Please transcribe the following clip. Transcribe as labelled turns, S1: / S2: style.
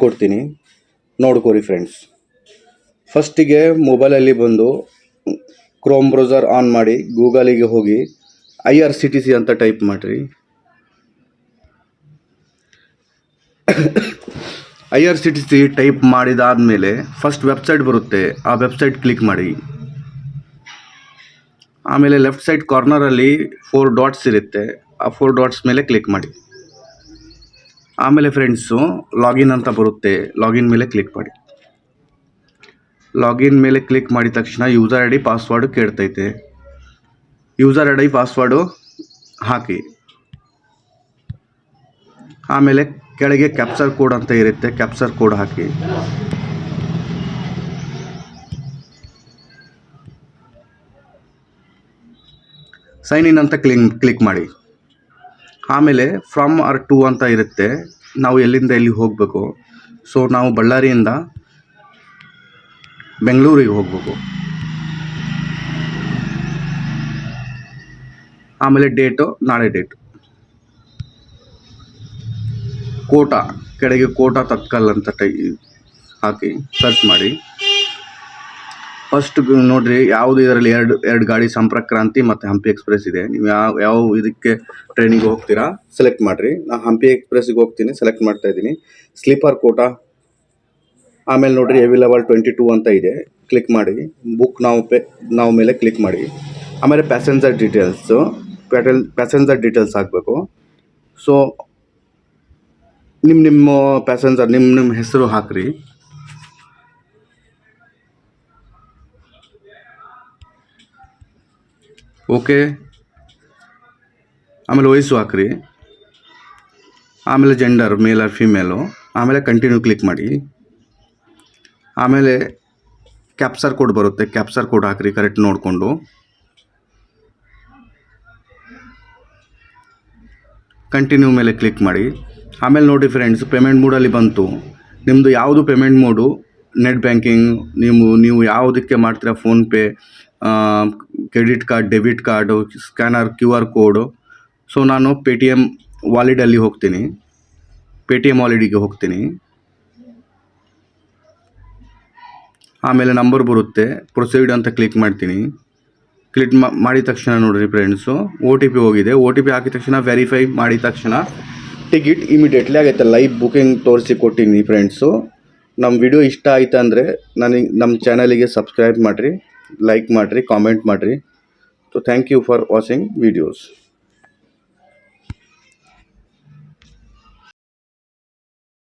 S1: ಕೊಡ್ತೀನಿ, ನೋಡ್ಕೊರಿ ಫ್ರೆಂಡ್ಸ್. ಫಸ್ಟಿಗೆ ಮೊಬೈಲಲ್ಲಿ ಬಂದು ಕ್ರೋಮ್ ಬ್ರೌಸರ್ ಆನ್ ಮಾಡಿ ಗೂಗಲಿಗೆ ಹೋಗಿ IRCTC ಅಂತ ಟೈಪ್ ಮಾಡಿರಿ. IRCTC ಟೈಪ್ ಮಾಡಿದಾದಮೇಲೆ ಫಸ್ಟ್ ವೆಬ್ಸೈಟ್ ಬರುತ್ತೆ, ಆ ವೆಬ್ಸೈಟ್ ಕ್ಲಿಕ್ ಮಾಡಿ. ಆಮೇಲೆ ಲೆಫ್ಟ್ ಸೈಡ್ ಕಾರ್ನರಲ್ಲಿ 4 ಡಾಟ್ಸ್ ಇರುತ್ತೆ, ಆ 4 ಡಾಟ್ಸ್ ಮೇಲೆ ಕ್ಲಿಕ್ ಮಾಡಿ. ಆಮೇಲೆ ಫ್ರೆಂಡ್ಸು ಲಾಗಿನ್ ಅಂತ ಬರುತ್ತೆ, ಲಾಗಿನ್ ಮೇಲೆ ಕ್ಲಿಕ್ ಮಾಡಿ. ಲಾಗಿನ್ ಮೇಲೆ ಕ್ಲಿಕ್ ಮಾಡಿದ ತಕ್ಷಣ ಯೂಸರ್ ID ಪಾಸ್ವರ್ಡ್ ಕೇಳ್ತೈತೆ. ಯೂಸರ್ ID ಪಾಸ್ವರ್ಡು ಹಾಕಿ. ಆಮೇಲೆ ಕೆಳಗೆ ಕ್ಯಾಪ್ಚರ್ ಕೋಡ್ ಅಂತ ಇರುತ್ತೆ, ಕ್ಯಾಪ್ಚರ್ ಕೋಡ್ ಹಾಕಿ. ಸೈನ್ ಇನ್ ಅಂತ ಕ್ಲಿಕ್ ಮಾಡಿ. ಆಮೇಲೆ ಫ್ರಮ್ ಆರ್ ಟು ಅಂತ ಇರುತ್ತೆ, ನಾವು ಎಲ್ಲಿಂದ ಎಲ್ಲಿ ಹೋಗಬೇಕು. ಸೊ ನಾವು ಬಳ್ಳಾರಿಯಿಂದ ಬೆಂಗಳೂರಿಗೆ ಹೋಗಬೇಕು. ಆಮೇಲೆ ಡೇಟು ನಾಳೆ ಡೇಟು. ಕೋಟಾ ಕೆಳಗೆ ಕೋಟಾ ತತ್ಕಾಲ್ ಅಂತ ಹಾಕಿ ಸರ್ಚ್ ಮಾಡಿ. ಫಸ್ಟ್ ನೋಡ್ರಿ, ಯಾವುದು ಇದರಲ್ಲಿ ಎರಡು ಗಾಡಿ ಸಂಪರ್ಕ್ ಕ್ರಾಂತಿ ಮತ್ತು ಹಂಪಿ ಎಕ್ಸ್ಪ್ರೆಸ್ ಇದೆ. ನೀವು ಯಾವ ಇದಕ್ಕೆ ಟ್ರೈನಿಗೆ ಹೋಗ್ತೀರಾ ಸೆಲೆಕ್ಟ್ ಮಾಡಿರಿ. ನಾನು ಹಂಪಿ ಎಕ್ಸ್ಪ್ರೆಸ್ಸಿಗೆ ಹೋಗ್ತೀನಿ, ಸೆಲೆಕ್ಟ್ ಮಾಡ್ತಾ ಇದ್ದೀನಿ. ಸ್ಲೀಪರ್ ಕೋಟಾ. ಆಮೇಲೆ ನೋಡ್ರಿ ಅವೈಲೇಬಲ್ 22 ಅಂತ ಇದೆ, ಕ್ಲಿಕ್ ಮಾಡಿ. ಬುಕ್ ನಾವು ಮೇಲೆ ಕ್ಲಿಕ್ ಮಾಡಿ. ಆಮೇಲೆ ಪ್ಯಾಸೆಂಜರ್ ಡೀಟೇಲ್ಸ್ ಹಾಕಬೇಕು. ಸೊ ನಿಮ್ಮ ಪ್ಯಾಸೆಂಜರ್ ನಿಮ್ಮ ಹೆಸರು ಹಾಕ್ರಿ. ಓಕೆ. ಆಮೇಲೆ ವಯಸ್ಸು ಹಾಕ್ರಿ. ಆಮೇಲೆ ಜೆಂಡರ್ ಮೇಲ್ ಆರ್ ಫಿಮೇಲು. ಆಮೇಲೆ ಕಂಟಿನ್ಯೂ ಕ್ಲಿಕ್ ಮಾಡಿ. ಆಮೇಲೆ ಕ್ಯಾಪ್ಚರ್ ಕೋಡ್ ಬರುತ್ತೆ, ಕ್ಯಾಪ್ಚರ್ ಕೋಡ್ ಹಾಕ್ರಿ ಕರೆಕ್ಟ್ ನೋಡಿಕೊಂಡು. ಕಂಟಿನ್ಯೂ ಮೇಲೆ ಕ್ಲಿಕ್ ಮಾಡಿ. ಆಮೇಲೆ ನೋಡಿ ಫ್ರೆಂಡ್ಸ್, ಪೇಮೆಂಟ್ ಮೋಡಲ್ಲಿ ಬಂತು. ನಿಮ್ಮದು ಯಾವುದು ಪೇಮೆಂಟ್ ಮೋಡು, ನೆಟ್ ಬ್ಯಾಂಕಿಂಗ್, ನೀವು ಯಾವುದಕ್ಕೆ ಮಾಡ್ತೀರಾ, PhonePe, credit card, debit card, scanner, QR ಕೋಡು. ಸೊ ನಾನು ಪೇಟಿಎಮ್ ವಾಲೆಟಲ್ಲಿ ಹೋಗ್ತೀನಿ, ಪೇಟಿಎಮ್ ವಾಲೆಟಿಗೆ ಹೋಗ್ತೀನಿ. ಆಮೇಲೆ ನಂಬರ್ ಬರುತ್ತೆ, ಪ್ರೊಸೀಡ್ ಅಂತ ಕ್ಲಿಕ್ ಮಾಡ್ತೀನಿ. ಕ್ಲಿಕ್ ಮಾಡಿದ ತಕ್ಷಣ ನೋಡಿರಿ ಫ್ರೆಂಡ್ಸು OTP ಹೋಗಿದೆ. OTP ಹಾಕಿದ ತಕ್ಷಣ ವೆರಿಫೈ ಮಾಡಿದ ತಕ್ಷಣ ಟಿಕೆಟ್ ಇಮಿಡಿಯೇಟ್ಲಿ ಆಗೈತೆ. ಲೈವ್ ಬುಕಿಂಗ್ ತೋರಿಸಿ ಕೊಟ್ಟಿನಿ ಫ್ರೆಂಡ್ಸು. ನಮ್ಮ ವಿಡಿಯೋ ಇಷ್ಟ ಆಯ್ತು ಅಂದರೆ ನಮ್ಮ ಚಾನಲಿಗೆ ಸಬ್ಸ್ಕ್ರೈಬ್ ಮಾಡಿರಿ, ಲೈಕ್ ಮಾಡಿರಿ, ಕಾಮೆಂಟ್ ಮಾಡಿರಿ. So thank you for watching videos.